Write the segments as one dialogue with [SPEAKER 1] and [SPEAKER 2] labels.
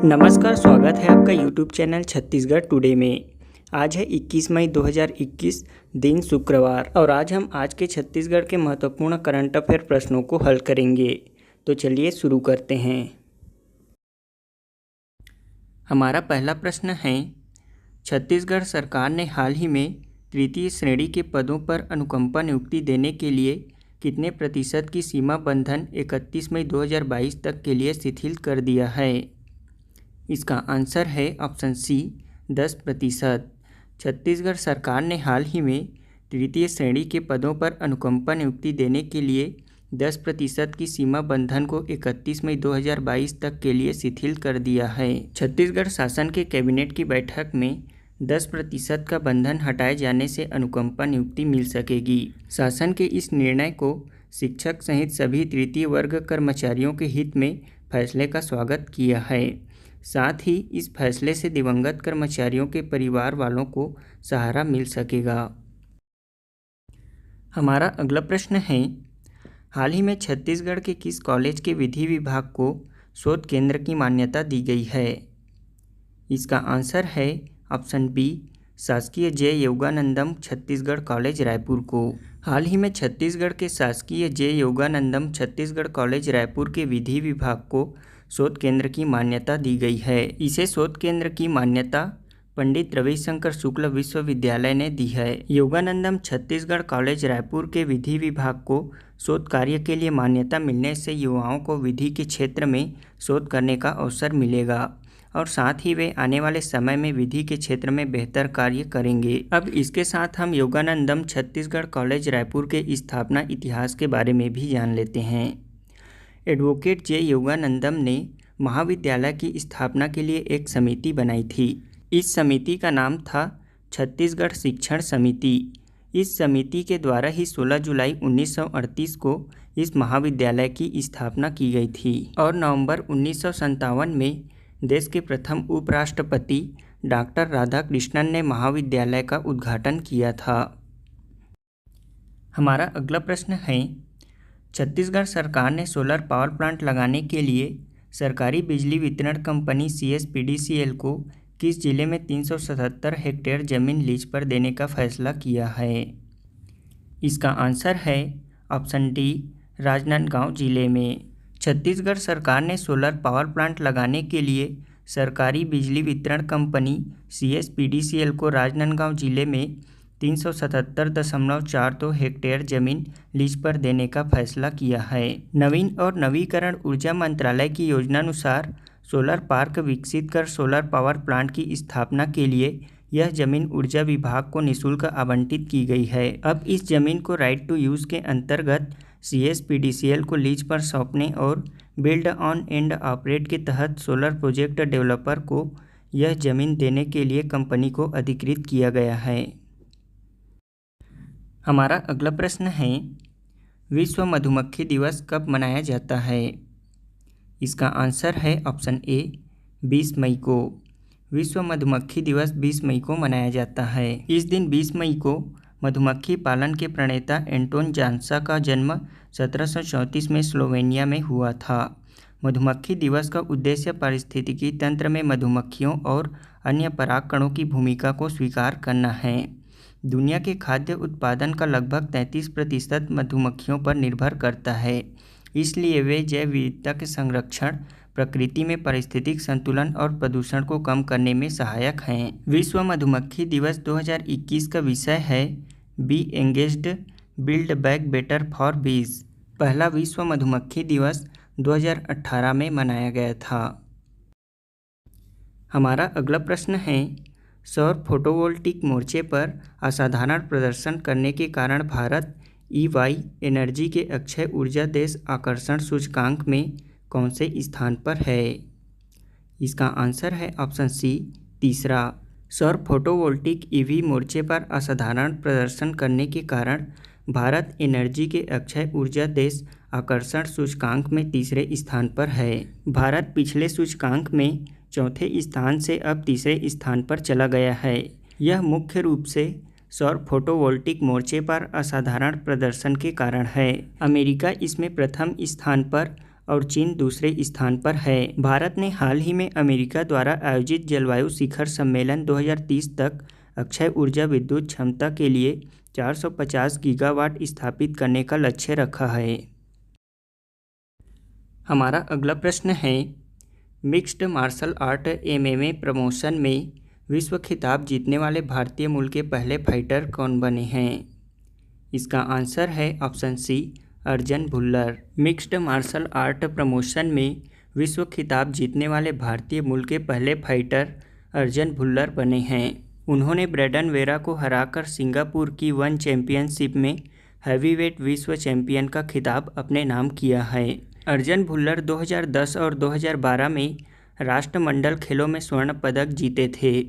[SPEAKER 1] नमस्कार, स्वागत है आपका YouTube चैनल छत्तीसगढ़ टुडे में। आज है 21 मई 2021, दिन शुक्रवार, और आज हम आज के छत्तीसगढ़ के महत्वपूर्ण करंट अफेयर प्रश्नों को हल करेंगे। तो चलिए शुरू करते हैं। हमारा पहला प्रश्न है, छत्तीसगढ़ सरकार ने हाल ही में तृतीय श्रेणी के पदों पर अनुकंपा नियुक्ति देने के लिए कितने प्रतिशत की सीमा बंधन 31 मई 2022 तक के लिए शिथिल कर दिया है? इसका आंसर है ऑप्शन सी, 10%। छत्तीसगढ़ सरकार ने हाल ही में तृतीय श्रेणी के पदों पर अनुकंपा नियुक्ति देने के लिए 10% की सीमा बंधन को 31 मई 2022 तक के लिए शिथिल कर दिया है। छत्तीसगढ़ शासन के कैबिनेट की बैठक में 10% का बंधन हटाए जाने से अनुकंपा नियुक्ति मिल सकेगी। शासन के इस निर्णय को शिक्षक सहित सभी तृतीय वर्ग कर्मचारियों के हित में फैसले का स्वागत किया है। साथ ही इस फैसले से दिवंगत कर्मचारियों के परिवार वालों को सहारा मिल सकेगा। हमारा अगला प्रश्न है, हाल ही में छत्तीसगढ़ के किस कॉलेज के विधि विभाग को शोध केंद्र की मान्यता दी गई है? इसका आंसर है ऑप्शन बी, शासकीय जय योगानंदम छत्तीसगढ़ कॉलेज रायपुर को। हाल ही में छत्तीसगढ़ के शासकीय जय योगानंदम छत्तीसगढ़ कॉलेज रायपुर के विधि विभाग को शोध केंद्र की मान्यता दी गई है। इसे शोध केंद्र की मान्यता पंडित रविशंकर शुक्ल विश्वविद्यालय ने दी है। योगानंदम छत्तीसगढ़ कॉलेज रायपुर के विधि विभाग को शोध कार्य के लिए मान्यता मिलने से युवाओं को विधि के क्षेत्र में शोध करने का अवसर मिलेगा और साथ ही वे आने वाले समय में विधि के क्षेत्र में बेहतर कार्य करेंगे। अब इसके साथ हम योगानंदम छत्तीसगढ़ कॉलेज रायपुर के स्थापना इतिहास के बारे में भी जान लेते हैं। एडवोकेट जे योगानंदम ने महाविद्यालय की स्थापना के लिए एक समिति बनाई थी। इस समिति का नाम था छत्तीसगढ़ शिक्षण समिति। इस समिति के द्वारा ही 16 जुलाई 1938 को इस महाविद्यालय की स्थापना की गई थी और नवंबर 1957 में देश के प्रथम उपराष्ट्रपति डॉक्टर राधाकृष्णन ने महाविद्यालय का उद्घाटन किया था। हमारा अगला प्रश्न है, छत्तीसगढ़ सरकार ने सोलर पावर प्लांट लगाने के लिए सरकारी बिजली वितरण कंपनी CSPDCL को किस जिले में 377 हेक्टेयर जमीन लीज पर देने का फैसला किया है? इसका आंसर है ऑप्शन डी, राजनांदगांव जिले में। छत्तीसगढ़ सरकार ने सोलर पावर प्लांट लगाने के लिए सरकारी बिजली वितरण कंपनी CSPDCL को राजनांदगांव जिले में 377.42 हेक्टेयर जमीन लीज पर देने का फैसला किया है। नवीन और नवीकरण ऊर्जा मंत्रालय की योजनानुसार सोलर पार्क विकसित कर सोलर पावर प्लांट की स्थापना के लिए यह जमीन ऊर्जा विभाग को निःशुल्क आवंटित की गई है। अब इस जमीन को राइट टू यूज़ के अंतर्गत CSPDCL को लीज पर सौंपने और बिल्ड ऑन एंड ऑपरेट के तहत सोलर प्रोजेक्ट डेवलपर को यह जमीन देने के लिए कंपनी को अधिकृत किया गया है। हमारा अगला प्रश्न है, विश्व मधुमक्खी दिवस कब मनाया जाता है? इसका आंसर है ऑप्शन ए, 20 मई को। विश्व मधुमक्खी दिवस 20 मई को मनाया जाता है। इस दिन 20 मई को मधुमक्खी पालन के प्रणेता एंटोन जानसा का जन्म 1734 में स्लोवेनिया में हुआ था। मधुमक्खी दिवस का उद्देश्य पारिस्थितिकी तंत्र में मधुमक्खियों और अन्य परागकणों की भूमिका को स्वीकार करना है। दुनिया के खाद्य उत्पादन का लगभग 33% मधुमक्खियों पर निर्भर करता है, इसलिए वे जैव विविधता के संरक्षण, प्रकृति में पारिस्थितिक संतुलन और प्रदूषण को कम करने में सहायक हैं। विश्व मधुमक्खी दिवस 2021 का विषय है be engaged, build back better for bees. पहला विश्व मधुमक्खी दिवस 2018 में मनाया गया था। हमारा अगला प्रश्न है, सौर फोटोवोल्टिक मोर्चे पर असाधारण प्रदर्शन करने के कारण भारत EY एनर्जी के अक्षय ऊर्जा देश आकर्षण सूचकांक में कौन से स्थान पर है? इसका आंसर है ऑप्शन सी, तीसरा। सौर फोटोवोल्टिक EV मोर्चे पर असाधारण प्रदर्शन करने के कारण भारत एनर्जी के अक्षय ऊर्जा देश आकर्षण सूचकांक में तीसरे स्थान पर है। भारत पिछले सूचकांक में चौथे स्थान से अब तीसरे स्थान पर चला गया है। यह मुख्य रूप से सौर फोटोवोल्टिक मोर्चे पर असाधारण प्रदर्शन के कारण है। अमेरिका इसमें प्रथम स्थान पर और चीन दूसरे स्थान पर है। भारत ने हाल ही में अमेरिका द्वारा आयोजित जलवायु शिखर सम्मेलन 2030 तक अक्षय ऊर्जा विद्युत क्षमता के लिए 450 गीगावाट स्थापित करने का लक्ष्य रखा है। हमारा अगला प्रश्न है, mixed martial art MMA promotion में विश्व खिताब जीतने वाले भारतीय मूल के पहले फाइटर कौन बने हैं? इसका आंसर है option C, Arjan Bhullar. Mixed martial art promotion में विश्व खिताब जीतने वाले भारतीय मूल के पहले फाइटर अर्जन भुल्लर बने हैं। उन्होंने ब्रेंडन वेरा को हराकर सिंगापुर की वन चैंपियनशिप में हैवीवेट विश्व चैंपियन का खिताब अपने नाम किया है। अर्जन भुल्लर 2010 और 2012 में राष्ट्रमंडल खेलों में स्वर्ण पदक जीते थे।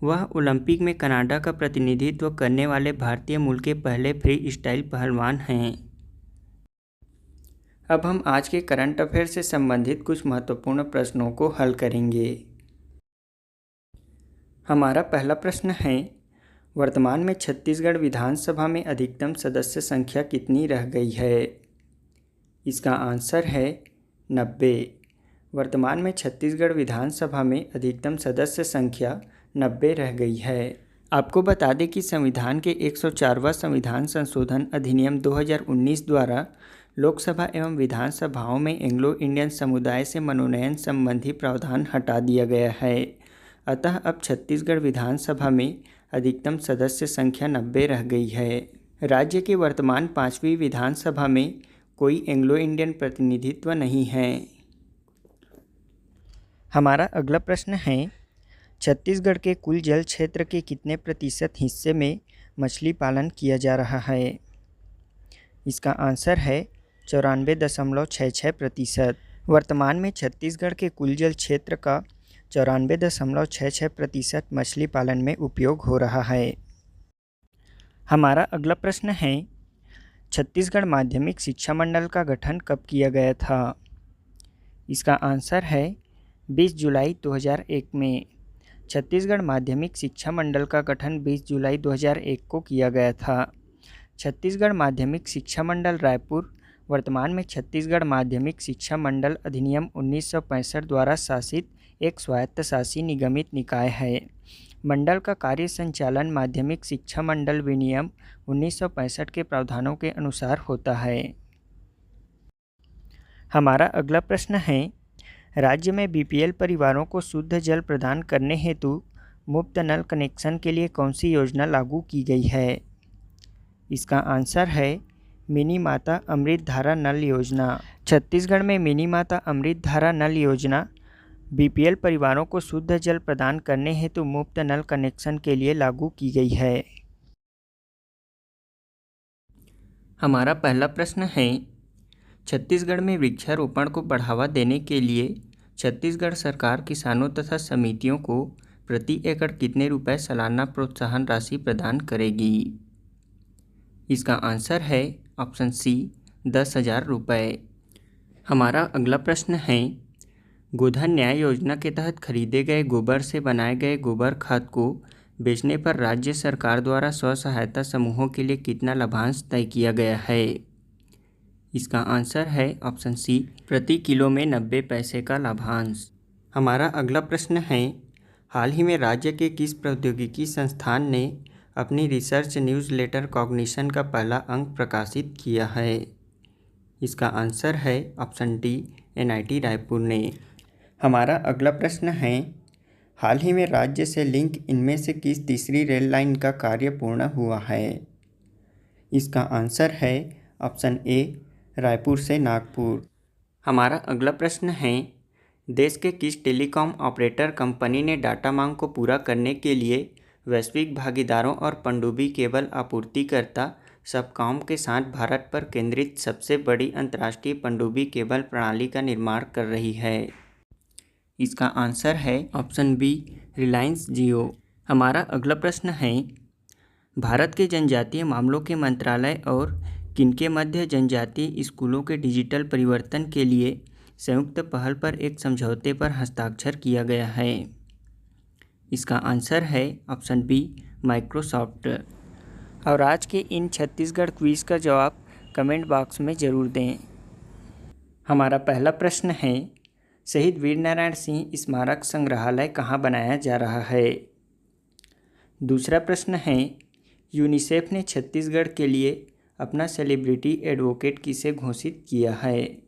[SPEAKER 1] वह ओलंपिक में कनाडा का प्रतिनिधित्व करने वाले भारतीय मूल के पहले फ्री स्टाइल पहलवान हैं। अब हम आज के करंट अफेयर से संबंधित कुछ महत्वपूर्ण प्रश्नों को हल करेंगे। हमारा पहला प्रश्न है, वर्तमान में छत्तीसगढ़ विधानसभा में अधिकतम सदस्य संख्या कितनी रह गई है? इसका आंसर है 90। वर्तमान में छत्तीसगढ़ विधानसभा में अधिकतम सदस्य संख्या 90 रह गई है। आपको बता दें कि संविधान के 104वां संविधान संशोधन अधिनियम 2019 द्वारा लोकसभा एवं विधानसभाओं में एंग्लो इंडियन समुदाय से मनोनयन संबंधी प्रावधान हटा दिया गया है। अतः अब छत्तीसगढ़ विधानसभा में अधिकतम सदस्य संख्या 90 रह गई है। राज्य के वर्तमान 5वीं विधानसभा में कोई एंग्लो इंडियन प्रतिनिधित्व नहीं है। हमारा अगला प्रश्न है, छत्तीसगढ़ के कुल जल क्षेत्र के कितने प्रतिशत हिस्से में मछली पालन किया जा रहा है? इसका आंसर है 94.66%। वर्तमान में छत्तीसगढ़ के कुल जल क्षेत्र का 94.66% मछली पालन में उपयोग हो रहा है। हमारा अगला प्रश्न है, छत्तीसगढ़ माध्यमिक शिक्षा मंडल का गठन कब किया गया था? इसका आंसर है 20 जुलाई 2001 में। छत्तीसगढ़ माध्यमिक शिक्षा मंडल का गठन 20 जुलाई 2001 को किया गया था। छत्तीसगढ़ माध्यमिक शिक्षा मंडल रायपुर वर्तमान में छत्तीसगढ़ माध्यमिक शिक्षा मंडल अधिनियम 1965 द्वारा शासित एक स्वायत्तशासी निगमित निकाय है। मंडल का कार्य संचालन माध्यमिक शिक्षा मंडल विनियम 1965 के प्रावधानों के अनुसार होता है। हमारा अगला प्रश्न है, राज्य में BPL परिवारों को शुद्ध जल प्रदान करने हेतु मुफ्त नल कनेक्शन के लिए कौन सी योजना लागू की गई है? इसका आंसर है मिनी माता अमृत धारा नल योजना। छत्तीसगढ़ में मिनी माता अमृत धारा नल योजना BPL परिवारों को शुद्ध जल प्रदान करने हेतु मुफ्त नल कनेक्शन के लिए लागू की गई है। हमारा पहला प्रश्न है, छत्तीसगढ़ में वृक्षारोपण को बढ़ावा देने के लिए छत्तीसगढ़ सरकार किसानों तथा समितियों को प्रति एकड़ कितने रुपए सालाना प्रोत्साहन राशि प्रदान करेगी? इसका आंसर है ऑप्शन सी, 10,000 रुपये। हमारा अगला प्रश्न है, गोधन न्याय योजना के तहत खरीदे गए गोबर से बनाए गए गोबर खाद को बेचने पर राज्य सरकार द्वारा स्व सहायता समूहों के लिए कितना लाभांश तय किया गया है? इसका आंसर है ऑप्शन सी, प्रति किलो में 90 पैसे का लाभांश। हमारा अगला प्रश्न है, हाल ही में राज्य के किस प्रौद्योगिकी संस्थान ने अपनी रिसर्च न्यूज़लेटर कॉग्निशन का पहला अंक प्रकाशित किया है? इसका आंसर है ऑप्शन डी, NIT रायपुर ने। हमारा अगला प्रश्न है, हाल ही में राज्य से लिंक इनमें से किस तीसरी रेल लाइन का कार्य पूर्ण हुआ है? इसका आंसर है ऑप्शन ए, रायपुर से नागपुर। हमारा अगला प्रश्न है, देश के किस टेलीकॉम ऑपरेटर कंपनी ने डाटा मांग को पूरा करने के लिए वैश्विक भागीदारों और पनडुब्बी केबल आपूर्तिकर्ता सबकॉम के साथ भारत पर केंद्रित सबसे बड़ी अंतर्राष्ट्रीय पनडुब्बी केबल प्रणाली का निर्माण कर रही है? इसका आंसर है ऑप्शन बी, रिलायंस जियो। हमारा अगला प्रश्न है, भारत के जनजातीय मामलों के मंत्रालय और किनके मध्य जनजातीय स्कूलों के डिजिटल परिवर्तन के लिए संयुक्त पहल पर एक समझौते पर हस्ताक्षर किया गया है? इसका आंसर है ऑप्शन बी, माइक्रोसॉफ्ट। और आज के इन छत्तीसगढ़ क्विज़ का जवाब कमेंट बॉक्स में ज़रूर दें। हमारा पहला प्रश्न है, शहीद वीरनारायण सिंह स्मारक संग्रहालय कहाँ बनाया जा रहा है। दूसरा प्रश्न है, यूनिसेफ ने छत्तीसगढ़ के लिए अपना सेलिब्रिटी एडवोकेट किसे घोषित किया है।